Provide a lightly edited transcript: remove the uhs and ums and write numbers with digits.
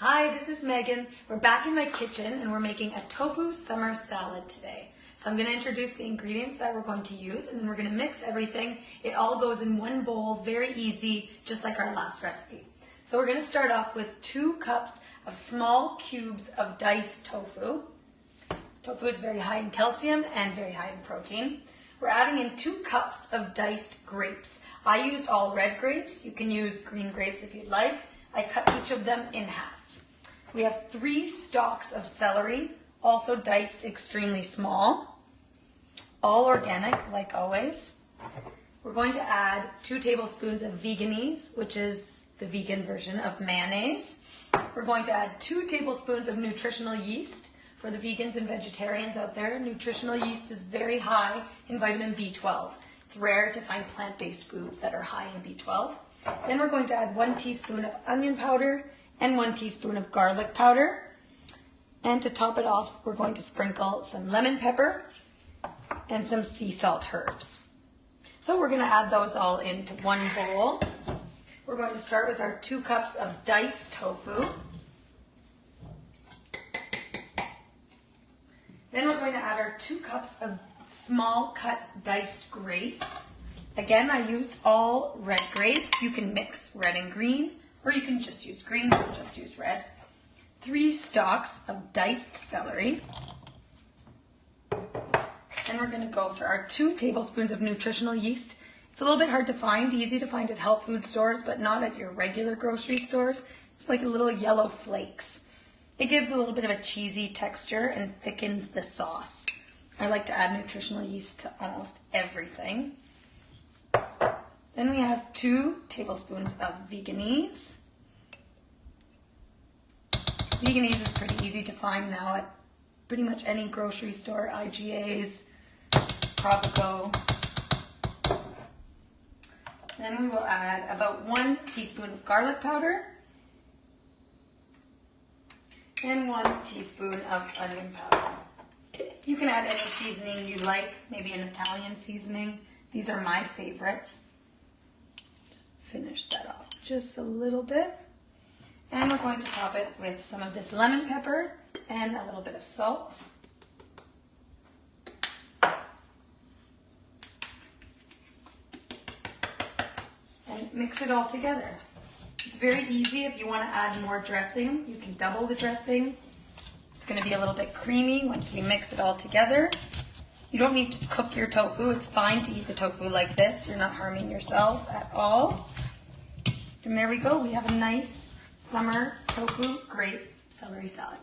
Hi, this is Megan. We're back in my kitchen and we're making a tofu summer salad today. So I'm going to introduce the ingredients that we're going to use and then we're going to mix everything. It all goes in one bowl, very easy, just like our last recipe. So we're going to start off with 2 cups of small cubes of diced tofu. Tofu is very high in calcium and very high in protein. We're adding in 2 cups of diced grapes. I used all red grapes. You can use green grapes if you'd like. I cut each of them in half. We have 3 stalks of celery, also diced extremely small, all organic like always. We're going to add 2 tablespoons of veganese, which is the vegan version of mayonnaise. We're going to add 2 tablespoons of nutritional yeast. For the vegans and vegetarians out there, nutritional yeast is very high in vitamin B12. It's rare to find plant-based foods that are high in B12. Then we're going to add 1 teaspoon of onion powder and 1 teaspoon of garlic powder. And to top it off, we're going to sprinkle some lemon pepper and some sea salt herbs. So we're going to add those all into one bowl. We're going to start with our 2 cups of diced tofu. Then we're going to add our 2 cups of small cut diced grapes. Again, I used all red grapes. You can mix red and green, or you can just use green or just use red. 3 stalks of diced celery. Then we're going to go for our 2 tablespoons of nutritional yeast. It's a little bit hard to find, easy to find at health food stores, but not at your regular grocery stores. It's like a little yellow flakes. It gives a little bit of a cheesy texture and thickens the sauce. I like to add nutritional yeast to almost everything. Then we have 2 tablespoons of veganese. Veganese is pretty easy to find now at pretty much any grocery store, IGA's, Provigo. Then we will add about 1 teaspoon of garlic powder and 1 teaspoon of onion powder. You can add any seasoning you like, maybe an Italian seasoning. These are my favorites. Just finish that off just a little bit. And we're going to top it with some of this lemon pepper and a little bit of salt. And mix it all together. It's very easy. If you want to add more dressing, you can double the dressing. It's going to be a little bit creamy once we mix it all together. You don't need to cook your tofu. It's fine to eat the tofu like this. You're not harming yourself at all. And there we go. We have a nice summer tofu grape celery salad.